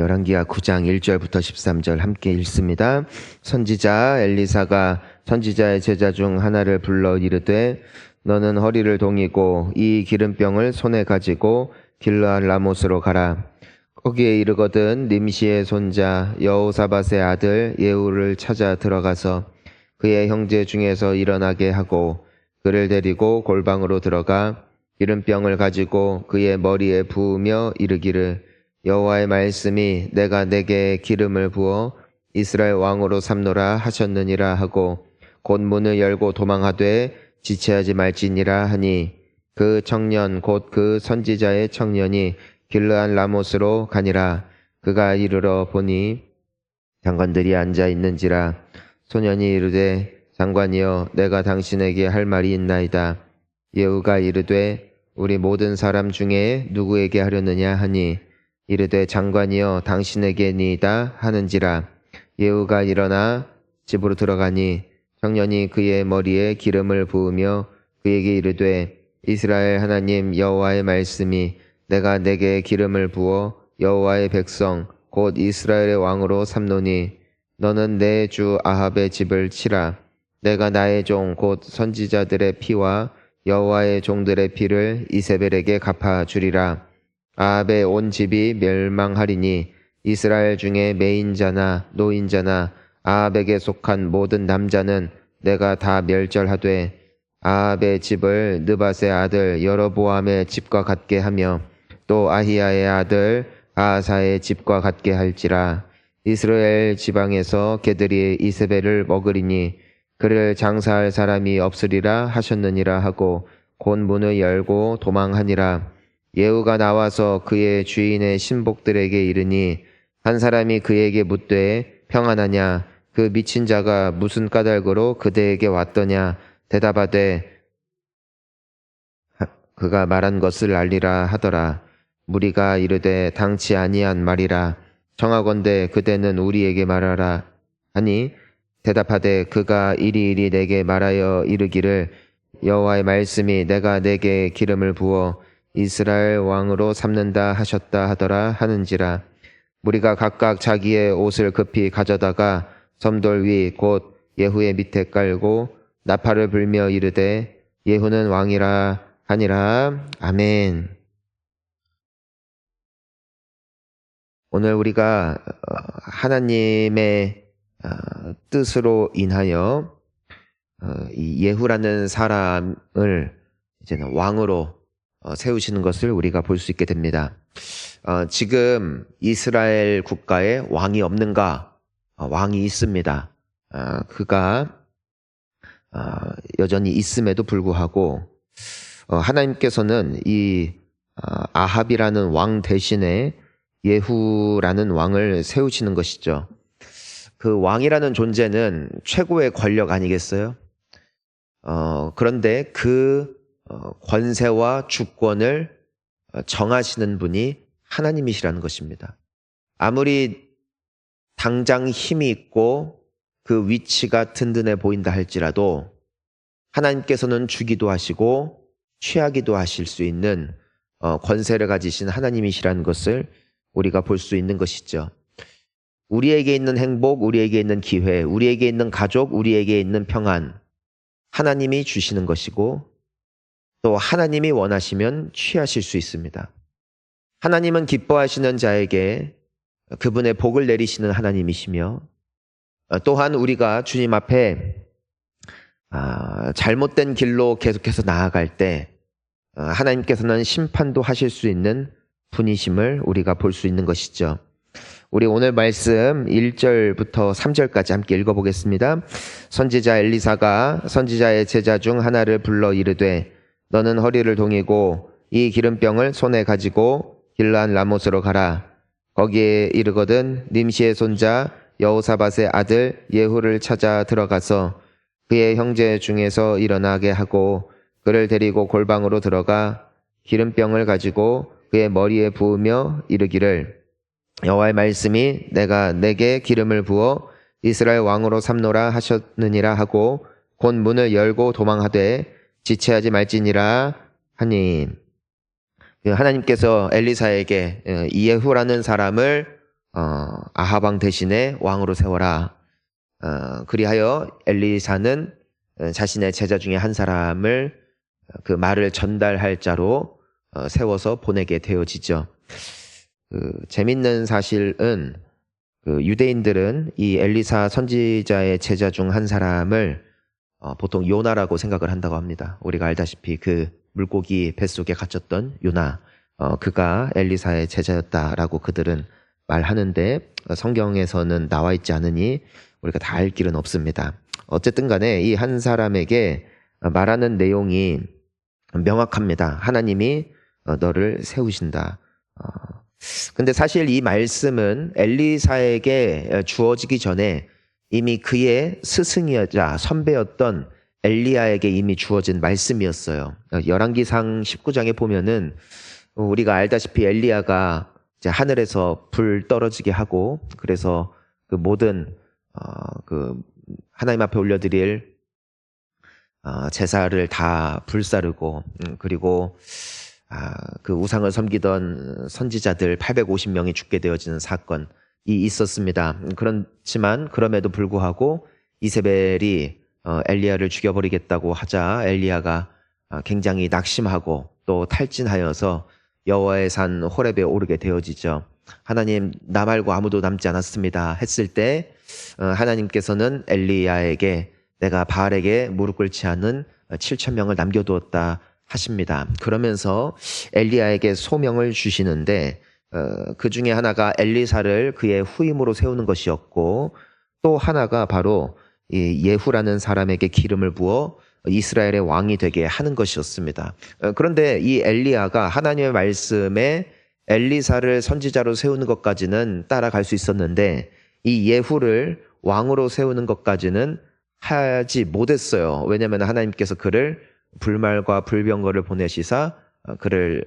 열왕기하 9장 1절부터 13절 함께 읽습니다. 선지자 엘리사가 선지자의 제자 중 하나를 불러 이르되 너는 허리를 동이고 이 기름병을 손에 가지고 길르앗 라못으로 가라. 거기에 이르거든 nim시의 손자 여호사밧의 아들 예후를 찾아 들어가서 그의 형제 중에서 일어나게 하고 그를 데리고 골방으로 들어가 기름병을 가지고 그의 머리에 부으며 이르기를 여호와의 말씀이 내가 내게 기름을 부어 이스라엘 왕으로 삼노라 하셨느니라 하고 곧 문을 열고 도망하되 지체하지 말지니라 하니 그 청년 곧 그 선지자의 청년이 길르앗 라못으로 가니라. 그가 이르러 보니 장관들이 앉아 있는지라. 소년이 이르되 장관이여 내가 당신에게 할 말이 있나이다. 예후가 이르되 우리 모든 사람 중에 누구에게 하려느냐 하니 이르되 장관이여 당신에게니이다 하는지라. 예후가 일어나 집으로 들어가니 청년이 그의 머리에 기름을 부으며 그에게 이르되 이스라엘 하나님 여호와의 말씀이 내가 내게 기름을 부어 여호와의 백성 곧 이스라엘의 왕으로 삼노니 너는 내 주 아합의 집을 치라. 내가 나의 종 곧 선지자들의 피와 여호와의 종들의 피를 이세벨에게 갚아주리라. 아합의 온 집이 멸망하리니 이스라엘 중에 매인자나 노인자나 아합에게 속한 모든 남자는 내가 다 멸절하되 아합의 집을 느밧의 아들 여로보암의 집과 같게 하며 또 아히야의 아들 아하사의 집과 같게 할지라. 이스라엘 지방에서 개들이 이세벨을 먹으리니 그를 장사할 사람이 없으리라 하셨느니라 하고 곧 문을 열고 도망하니라. 예후가 나와서 그의 주인의 신복들에게 이르니 한 사람이 그에게 묻되 평안하냐 그 미친 자가 무슨 까닭으로 그대에게 왔더냐 대답하되 그가 말한 것을 알리라 하더라. 무리가 이르되 당치 아니한 말이라. 청하건대 그대는 우리에게 말하라 하니 대답하되 그가 이리이리 내게 말하여 이르기를 여호와의 말씀이 내가 내게 기름을 부어 이스라엘 왕으로 삼는다 하셨다 하더라 하는지라. 무리가 각각 자기의 옷을 급히 가져다가 섬돌 위 곧 예후의 밑에 깔고 나팔을 불며 이르되 예후는 왕이라 하니라. 아멘. 오늘 우리가 하나님의 뜻으로 인하여 이 예후라는 사람을 이제는 왕으로 세우시는 것을 우리가 볼 수 있게 됩니다. 지금 이스라엘 국가에 왕이 없는가? 왕이 있습니다. 그가 여전히 있음에도 불구하고 하나님께서는 이 아합이라는 왕 대신에 예후라는 왕을 세우시는 것이죠. 그 왕이라는 존재는 최고의 권력 아니겠어요? 그런데 그 권세와 주권을 정하시는 분이 하나님이시라는 것입니다. 아무리 당장 힘이 있고 그 위치가 든든해 보인다 할지라도 하나님께서는 주기도 하시고 취하기도 하실 수 있는 권세를 가지신 하나님이시라는 것을 우리가 볼 수 있는 것이죠. 우리에게 있는 행복, 우리에게 있는 기회, 우리에게 있는 가족, 우리에게 있는 평안, 하나님이 주시는 것이고 또 하나님이 원하시면 취하실 수 있습니다. 하나님은 기뻐하시는 자에게 그분의 복을 내리시는 하나님이시며 또한 우리가 주님 앞에 잘못된 길로 계속해서 나아갈 때 하나님께서는 심판도 하실 수 있는 분이심을 우리가 볼 수 있는 것이죠. 우리 오늘 말씀 1절부터 3절까지 함께 읽어보겠습니다. 선지자 엘리사가 선지자의 제자 중 하나를 불러 이르되 너는 허리를 동이고 이 기름병을 손에 가지고 길르앗 라못으로 가라. 거기에 이르거든 nim시의 손자 여호사밧의 아들 예후를 찾아 들어가서 그의 형제 중에서 일어나게 하고 그를 데리고 골방으로 들어가 기름병을 가지고 그의 머리에 부으며 이르기를 여호와의 말씀이 내가 내게 기름을 부어 이스라엘 왕으로 삼노라 하셨느니라 하고 곧 문을 열고 도망하되 지체하지 말지니라 하니 하나님께서 엘리사에게 예후라는 사람을 아합 왕 대신에 왕으로 세워라. 그리하여 엘리사는 자신의 제자 중에 한 사람을 그 말을 전달할 자로 세워서 보내게 되어지죠. 재밌는 사실은 유대인들은 이 엘리사 선지자의 제자 중 한 사람을 보통 요나라고 생각을 한다고 합니다. 우리가 알다시피 그 물고기 뱃속에 갇혔던 요나, 그가 엘리사의 제자였다라고 그들은 말하는데 성경에서는 나와 있지 않으니 우리가 다 알 길은 없습니다. 어쨌든 간에 이 한 사람에게 말하는 내용이 명확합니다. 하나님이 너를 세우신다. 근데 사실 이 말씀은 엘리사에게 주어지기 전에 이미 그의 스승이자 선배였던 엘리야에게 이미 주어진 말씀이었어요. 열왕기상 19장에 보면은 우리가 알다시피 엘리야가 이제 하늘에서 불 떨어지게 하고, 그래서 그 모든 그 하나님 앞에 올려드릴 제사를 다 불사르고, 그리고 그 우상을 섬기던 선지자들 850명이 죽게 되어지는 사건이 있었습니다. 그렇지만 그럼에도 불구하고 이세벨이 엘리야를 죽여버리겠다고 하자 엘리야가 굉장히 낙심하고 또 탈진하여서 여호와의 산 호렙에 오르게 되어지죠. 하나님, 나 말고 아무도 남지 않았습니다 했을 때 하나님께서는 엘리야에게 내가 바알에게 무릎 꿇지 않은 7,000명을 남겨두었다 하십니다. 그러면서 엘리야에게 소명을 주시는데 그 중에 하나가 엘리사를 그의 후임으로 세우는 것이었고, 또 하나가 바로 이 예후라는 사람에게 기름을 부어 이스라엘의 왕이 되게 하는 것이었습니다. 그런데 이 엘리야가 하나님의 말씀에 엘리사를 선지자로 세우는 것까지는 따라갈 수 있었는데 이 예후를 왕으로 세우는 것까지는 하지 못했어요. 왜냐하면 하나님께서 그를 불말과 불병거를 보내시사 그를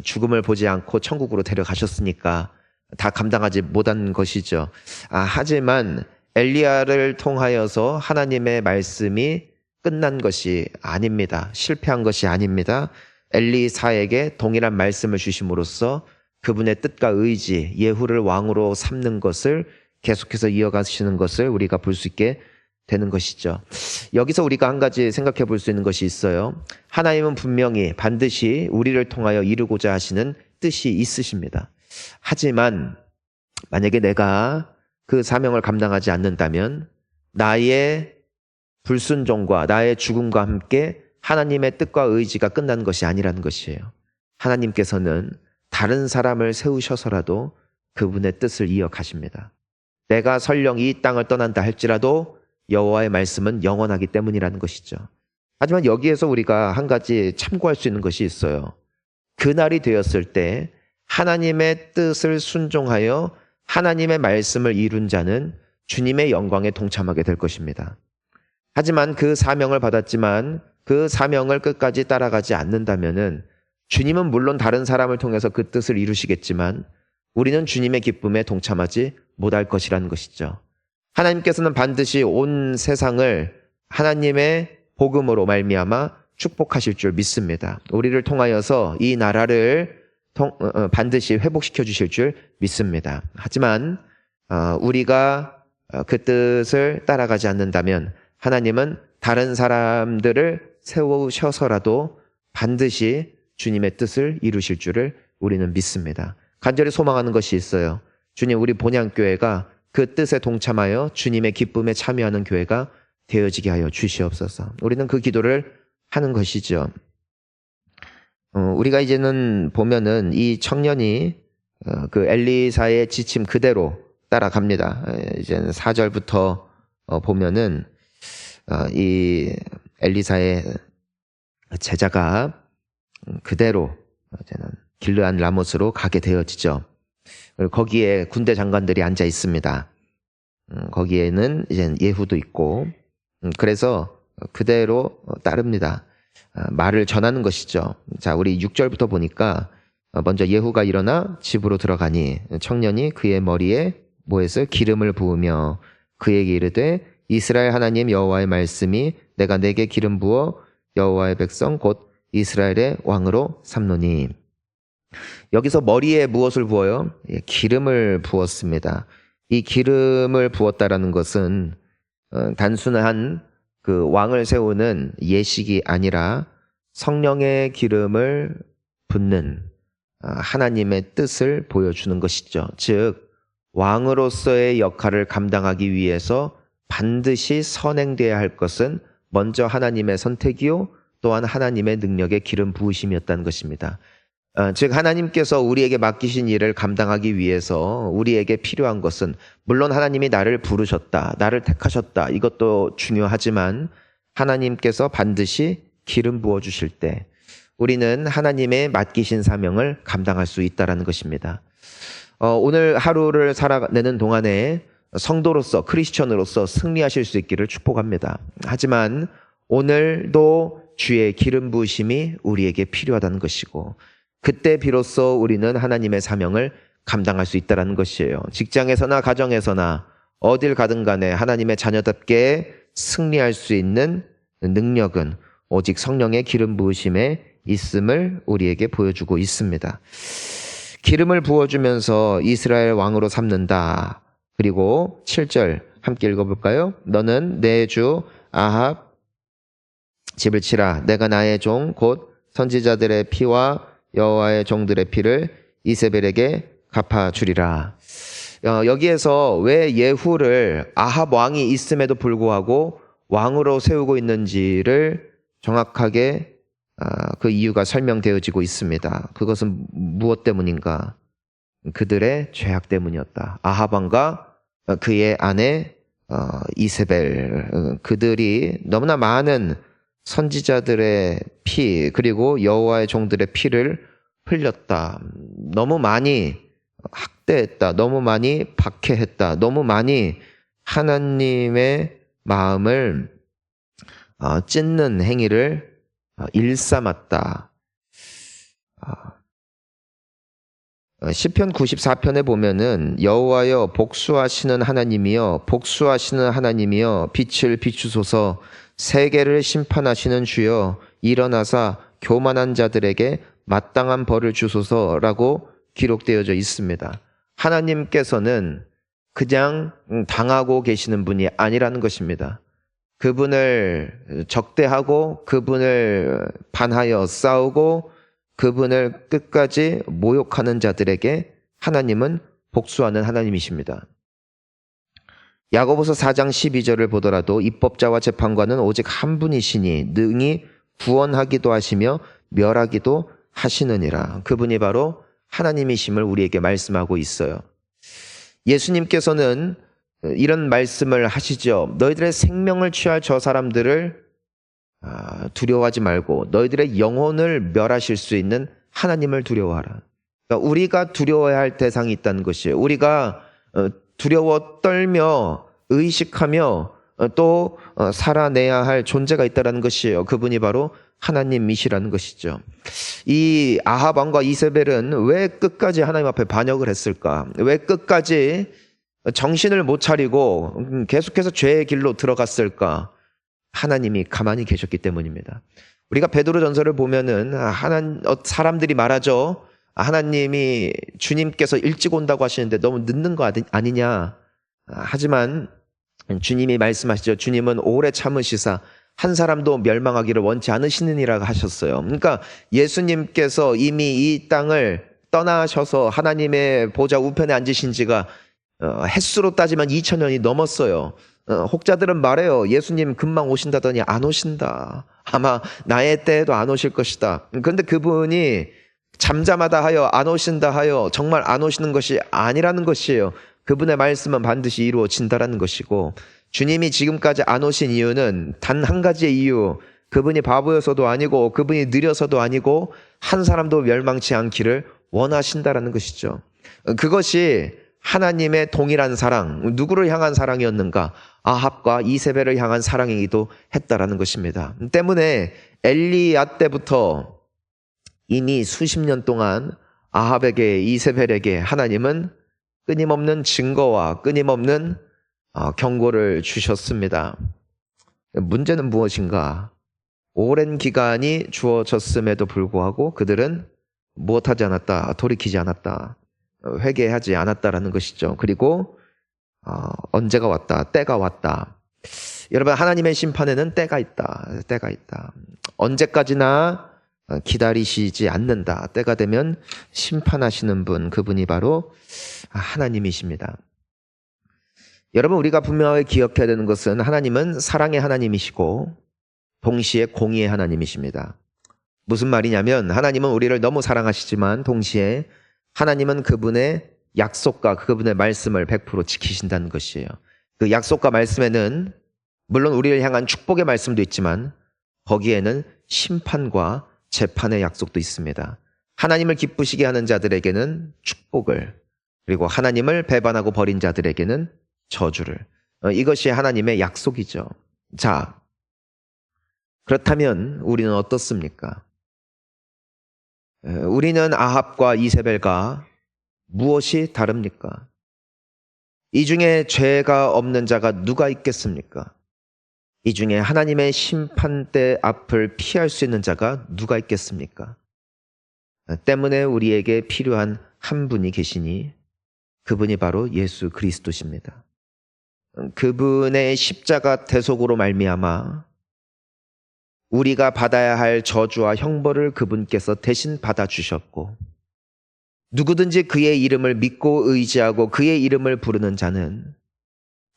죽음을 보지 않고 천국으로 데려가셨으니까 다 감당하지 못한 것이죠. 하지만 엘리야를 통하여서 하나님의 말씀이 끝난 것이 아닙니다. 실패한 것이 아닙니다. 엘리사에게 동일한 말씀을 주심으로써 그분의 뜻과 의지, 예후를 왕으로 삼는 것을 계속해서 이어가시는 것을 우리가 볼 수 있게 되는 것이죠. 여기서 우리가 한 가지 생각해 볼 수 있는 것이 있어요. 하나님은 분명히 반드시 우리를 통하여 이루고자 하시는 뜻이 있으십니다. 하지만 만약에 내가 그 사명을 감당하지 않는다면 나의 불순종과 나의 죽음과 함께 하나님의 뜻과 의지가 끝난 것이 아니라는 것이에요. 하나님께서는 다른 사람을 세우셔서라도 그분의 뜻을 이어가십니다. 내가 설령 이 땅을 떠난다 할지라도 여호와의 말씀은 영원하기 때문이라는 것이죠. 하지만 여기에서 우리가 한 가지 참고할 수 있는 것이 있어요. 그날이 되었을 때 하나님의 뜻을 순종하여 하나님의 말씀을 이룬 자는 주님의 영광에 동참하게 될 것입니다. 하지만 그 사명을 받았지만 그 사명을 끝까지 따라가지 않는다면은 주님은 물론 다른 사람을 통해서 그 뜻을 이루시겠지만 우리는 주님의 기쁨에 동참하지 못할 것이라는 것이죠. 하나님께서는 반드시 온 세상을 하나님의 복음으로 말미암아 축복하실 줄 믿습니다. 우리를 통하여서 이 나라를 반드시 회복시켜 주실 줄 믿습니다. 하지만 우리가 그 뜻을 따라가지 않는다면 하나님은 다른 사람들을 세우셔서라도 반드시 주님의 뜻을 이루실 줄을 우리는 믿습니다. 간절히 소망하는 것이 있어요. 주님, 우리 본향교회가 그 뜻에 동참하여 주님의 기쁨에 참여하는 교회가 되어지게 하여 주시옵소서. 우리는 그 기도를 하는 것이죠. 우리가 이제는 보면은 이 청년이 그 엘리사의 지침 그대로 따라갑니다. 이제는 4절부터 보면은 이 엘리사의 제자가 그대로 이제는 길르앗 라못으로 가게 되어지죠. 거기에 군대 장관들이 앉아 있습니다. 거기에는 이제 예후도 있고, 그래서 그대로 따릅니다. 말을 전하는 것이죠. 자, 우리 6절부터 보니까 먼저 예후가 일어나 집으로 들어가니 청년이 그의 머리에 뭐에서 기름을 부으며 그에게 이르되 이스라엘 하나님 여호와의 말씀이 내가 내게 기름 부어 여호와의 백성 곧 이스라엘의 왕으로 삼노니. 여기서 머리에 무엇을 부어요? 기름을 부었습니다. 이 기름을 부었다라는 것은 단순한 그 왕을 세우는 예식이 아니라 성령의 기름을 붓는 하나님의 뜻을 보여주는 것이죠. 즉 왕으로서의 역할을 감당하기 위해서 반드시 선행되어야 할 것은 먼저 하나님의 선택이요 또한 하나님의 능력의 기름 부으심이었다는 것입니다. 즉 하나님께서 우리에게 맡기신 일을 감당하기 위해서 우리에게 필요한 것은 물론 하나님이 나를 부르셨다, 나를 택하셨다, 이것도 중요하지만 하나님께서 반드시 기름 부어주실 때 우리는 하나님의 맡기신 사명을 감당할 수 있다는 것입니다. 오늘 하루를 살아내는 동안에 성도로서 크리스천으로서 승리하실 수 있기를 축복합니다. 하지만 오늘도 주의 기름 부으심이 우리에게 필요하다는 것이고 그때 비로소 우리는 하나님의 사명을 감당할 수 있다는 것이에요. 직장에서나 가정에서나 어딜 가든 간에 하나님의 자녀답게 승리할 수 있는 능력은 오직 성령의 기름 부으심에 있음을 우리에게 보여주고 있습니다. 기름을 부어주면서 이스라엘 왕으로 삼는다. 그리고 7절 함께 읽어볼까요? 너는 내 주 아합 집을 치라. 내가 나의 종 곧 선지자들의 피와 여호와의 종들의 피를 이세벨에게 갚아주리라. 여기에서 왜 예후를 아합 왕이 있음에도 불구하고 왕으로 세우고 있는지를 정확하게 그 이유가 설명되어지고 있습니다. 그것은 무엇 때문인가? 그들의 죄악 때문이었다. 아합 왕과 그의 아내 이세벨, 그들이 너무나 많은 선지자들의 피 그리고 여호와의 종들의 피를 흘렸다. 너무 많이 학대했다. 너무 많이 박해했다. 너무 많이 하나님의 마음을 찢는 행위를 일삼았다. 시편 94편에 보면은 여호와여 복수하시는 하나님이여 복수하시는 하나님이여 빛을 비추소서 세계를 심판하시는 주여 일어나사 교만한 자들에게 마땅한 벌을 주소서라고 기록되어져 있습니다. 하나님께서는 그냥 당하고 계시는 분이 아니라는 것입니다. 그분을 적대하고 그분을 반하여 싸우고 그분을 끝까지 모욕하는 자들에게 하나님은 복수하는 하나님이십니다. 야고보서 4장 12절을 보더라도 입법자와 재판관은 오직 한 분이시니 능히 구원하기도 하시며 멸하기도 하시느니라. 그분이 바로 하나님이심을 우리에게 말씀하고 있어요. 예수님께서는 이런 말씀을 하시죠. 너희들의 생명을 취할 저 사람들을 두려워하지 말고 너희들의 영혼을 멸하실 수 있는 하나님을 두려워하라. 그러니까 우리가 두려워해야 할 대상이 있다는 것이에요. 우리가 두려워 떨며 의식하며 또 살아내야 할 존재가 있다는 것이에요. 그분이 바로 하나님이시라는 것이죠. 이 아합 왕과 이세벨은 왜 끝까지 하나님 앞에 반역을 했을까? 왜 끝까지 정신을 못 차리고 계속해서 죄의 길로 들어갔을까? 하나님이 가만히 계셨기 때문입니다. 우리가 베드로전서를 보면은 사람들이 말하죠. 하나님이 주님께서 일찍 온다고 하시는데 너무 늦는 거 아니냐. 하지만 주님이 말씀하시죠. 주님은 오래 참으시사 한 사람도 멸망하기를 원치 않으시느니라 하셨어요. 그러니까 예수님께서 이미 이 땅을 떠나셔서 하나님의 보좌 우편에 앉으신 지가 햇수로 따지면 2000년이 넘었어요. 혹자들은 말해요. 예수님 금방 오신다더니 안 오신다. 아마 나의 때에도 안 오실 것이다. 그런데 그분이 잠잠하다 하여 안 오신다 하여 정말 안 오시는 것이 아니라는 것이에요. 그분의 말씀은 반드시 이루어진다라는 것이고 주님이 지금까지 안 오신 이유는 단 한 가지의 이유, 그분이 바보여서도 아니고 그분이 느려서도 아니고 한 사람도 멸망치 않기를 원하신다라는 것이죠. 그것이 하나님의 동일한 사랑, 누구를 향한 사랑이었는가? 아합과 이세벨을 향한 사랑이기도 했다라는 것입니다. 때문에 엘리야 때부터 이미 수십 년 동안 아합에게 이세벨에게 하나님은 끊임없는 증거와 끊임없는 경고를 주셨습니다. 문제는 무엇인가? 오랜 기간이 주어졌음에도 불구하고 그들은 무엇하지 않았다, 돌이키지 않았다, 회개하지 않았다라는 것이죠. 그리고 언제가 왔다, 때가 왔다. 여러분, 하나님의 심판에는 때가 있다. 때가 있다. 언제까지나 기다리시지 않는다. 때가 되면 심판하시는 분, 그분이 바로 하나님이십니다. 여러분, 우리가 분명하게 기억해야 되는 것은 하나님은 사랑의 하나님이시고 동시에 공의의 하나님이십니다. 무슨 말이냐면 하나님은 우리를 너무 사랑하시지만 동시에 하나님은 그분의 약속과 그분의 말씀을 100% 지키신다는 것이에요. 그 약속과 말씀에는 물론 우리를 향한 축복의 말씀도 있지만 거기에는 심판과 재판의 약속도 있습니다. 하나님을 기쁘시게 하는 자들에게는 축복을, 그리고 하나님을 배반하고 버린 자들에게는 저주를. 이것이 하나님의 약속이죠. 자, 그렇다면 우리는 어떻습니까? 우리는 아합과 이세벨과 무엇이 다릅니까? 이 중에 죄가 없는 자가 누가 있겠습니까? 이 중에 하나님의 심판대 앞을 피할 수 있는 자가 누가 있겠습니까? 때문에 우리에게 필요한 한 분이 계시니 그분이 바로 예수 그리스도십니다. 그분의 십자가 대속으로 말미암아 우리가 받아야 할 저주와 형벌을 그분께서 대신 받아주셨고, 누구든지 그의 이름을 믿고 의지하고 그의 이름을 부르는 자는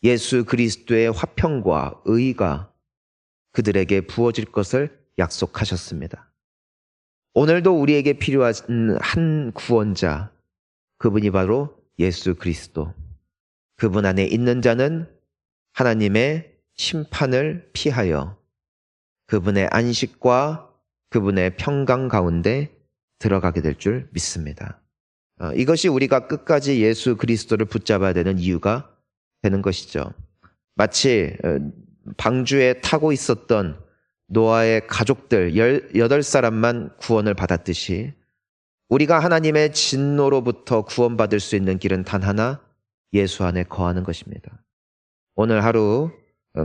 예수 그리스도의 화평과 의가 그들에게 부어질 것을 약속하셨습니다. 오늘도 우리에게 필요한 한 구원자, 그분이 바로 예수 그리스도. 그분 안에 있는 자는 하나님의 심판을 피하여 그분의 안식과 그분의 평강 가운데 들어가게 될 줄 믿습니다. 이것이 우리가 끝까지 예수 그리스도를 붙잡아야 되는 이유가 되는 것이죠. 마치 방주에 타고 있었던 노아의 가족들 18사람만 구원을 받았듯이 우리가 하나님의 진노로부터 구원받을 수 있는 길은 단 하나, 예수 안에 거하는 것입니다. 오늘 하루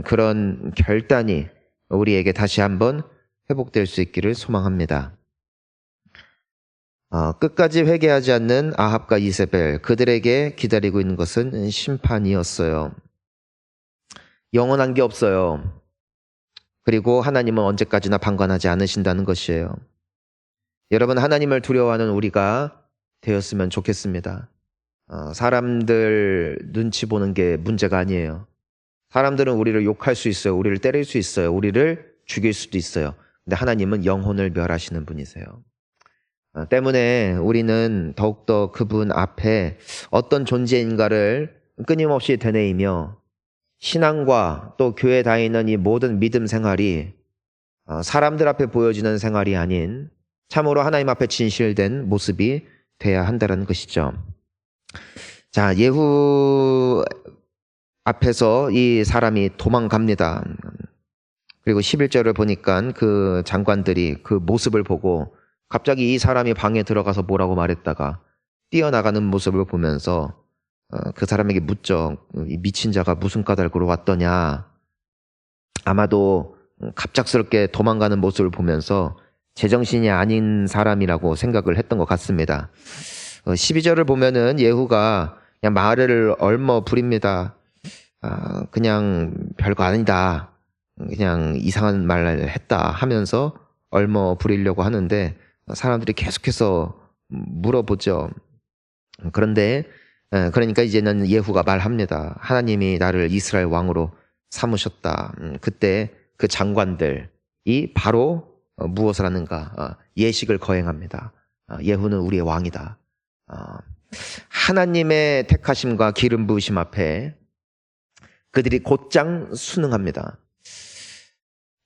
그런 결단이 우리에게 다시 한번 회복될 수 있기를 소망합니다. 끝까지 회개하지 않는 아합과 이세벨, 그들에게 기다리고 있는 것은 심판이었어요. 영원한 게 없어요. 그리고 하나님은 언제까지나 방관하지 않으신다는 것이에요. 여러분, 하나님을 두려워하는 우리가 되었으면 좋겠습니다. 사람들 눈치 보는 게 문제가 아니에요. 사람들은 우리를 욕할 수 있어요. 우리를 때릴 수 있어요. 우리를 죽일 수도 있어요. 근데 하나님은 영혼을 멸하시는 분이세요. 때문에 우리는 더욱더 그분 앞에 어떤 존재인가를 끊임없이 되뇌이며 신앙과 또 교회 다니는 이 모든 믿음 생활이 사람들 앞에 보여지는 생활이 아닌 참으로 하나님 앞에 진실된 모습이 돼야 한다는 것이죠. 자, 예후 앞에서 이 사람이 도망갑니다. 그리고 11절을 보니까 그 장관들이 그 모습을 보고 갑자기 이 사람이 방에 들어가서 뭐라고 말했다가 뛰어나가는 모습을 보면서 그 사람에게 묻죠. 이 미친 자가 무슨 까닭으로 왔더냐. 아마도 갑작스럽게 도망가는 모습을 보면서 제정신이 아닌 사람이라고 생각을 했던 것 같습니다. 12절을 보면은 예후가 그냥 말을 얼머 부립니다. 그냥 별거 아니다. 그냥 이상한 말을 했다 하면서 얼머 부리려고 하는데 사람들이 계속해서 물어보죠. 그런데 그러니까 이제는 예후가 말합니다. 하나님이 나를 이스라엘 왕으로 삼으셨다. 그때 그 장관들이 바로 무엇을 하는가? 예식을 거행합니다. 예후는 우리의 왕이다. 하나님의 택하심과 기름 부으심 앞에 그들이 곧장 순응합니다.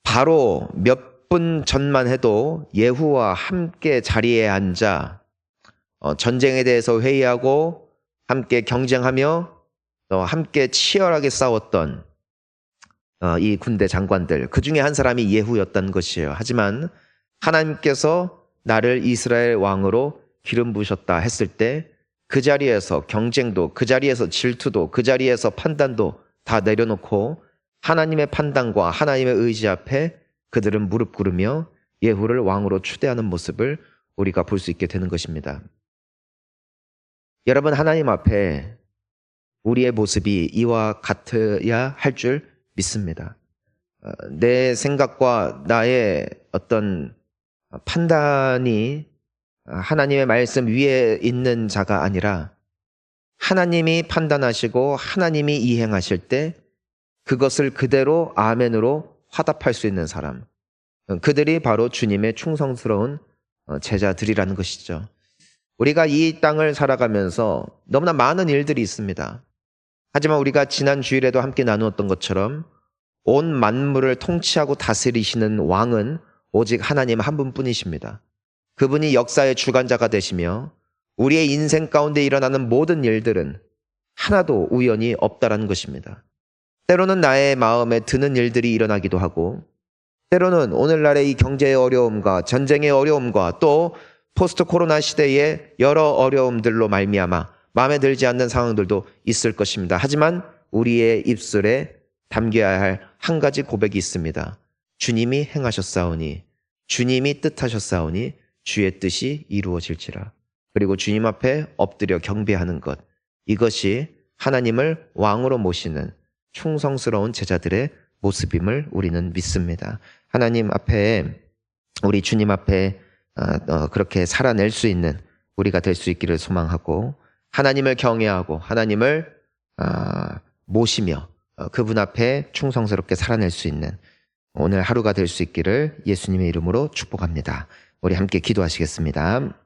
바로 몇 분 전만 해도 예후와 함께 자리에 앉아 전쟁에 대해서 회의하고 함께 경쟁하며 또 함께 치열하게 싸웠던 이 군대 장관들, 그 중에 한 사람이 예후였다는 것이에요. 하지만 하나님께서 나를 이스라엘 왕으로 기름 부으셨다 했을 때 그 자리에서 경쟁도, 그 자리에서 질투도, 그 자리에서 판단도 다 내려놓고 하나님의 판단과 하나님의 의지 앞에 그들은 무릎 꿇으며 예후를 왕으로 추대하는 모습을 우리가 볼 수 있게 되는 것입니다. 여러분, 하나님 앞에 우리의 모습이 이와 같아야 할 줄 믿습니다. 내 생각과 나의 어떤 판단이 하나님의 말씀 위에 있는 자가 아니라 하나님이 판단하시고 하나님이 이행하실 때 그것을 그대로 아멘으로 화답할 수 있는 사람, 그들이 바로 주님의 충성스러운 제자들이라는 것이죠. 우리가 이 땅을 살아가면서 너무나 많은 일들이 있습니다. 하지만 우리가 지난 주일에도 함께 나누었던 것처럼 온 만물을 통치하고 다스리시는 왕은 오직 하나님 한 분뿐이십니다. 그분이 역사의 주관자가 되시며 우리의 인생 가운데 일어나는 모든 일들은 하나도 우연이 없다라는 것입니다. 때로는 나의 마음에 드는 일들이 일어나기도 하고, 때로는 오늘날의 이 경제의 어려움과 전쟁의 어려움과 또 포스트 코로나 시대의 여러 어려움들로 말미암아 마음에 들지 않는 상황들도 있을 것입니다. 하지만 우리의 입술에 담겨야 할 한 가지 고백이 있습니다. 주님이 행하셨사오니, 주님이 뜻하셨사오니 주의 뜻이 이루어질지라. 그리고 주님 앞에 엎드려 경배하는 것, 이것이 하나님을 왕으로 모시는 충성스러운 제자들의 모습임을 우리는 믿습니다. 하나님 앞에, 우리 주님 앞에 그렇게 살아낼 수 있는 우리가 될 수 있기를 소망하고, 하나님을 경외하고 하나님을 모시며 그분 앞에 충성스럽게 살아낼 수 있는 오늘 하루가 될 수 있기를 예수님의 이름으로 축복합니다. 우리 함께 기도하시겠습니다.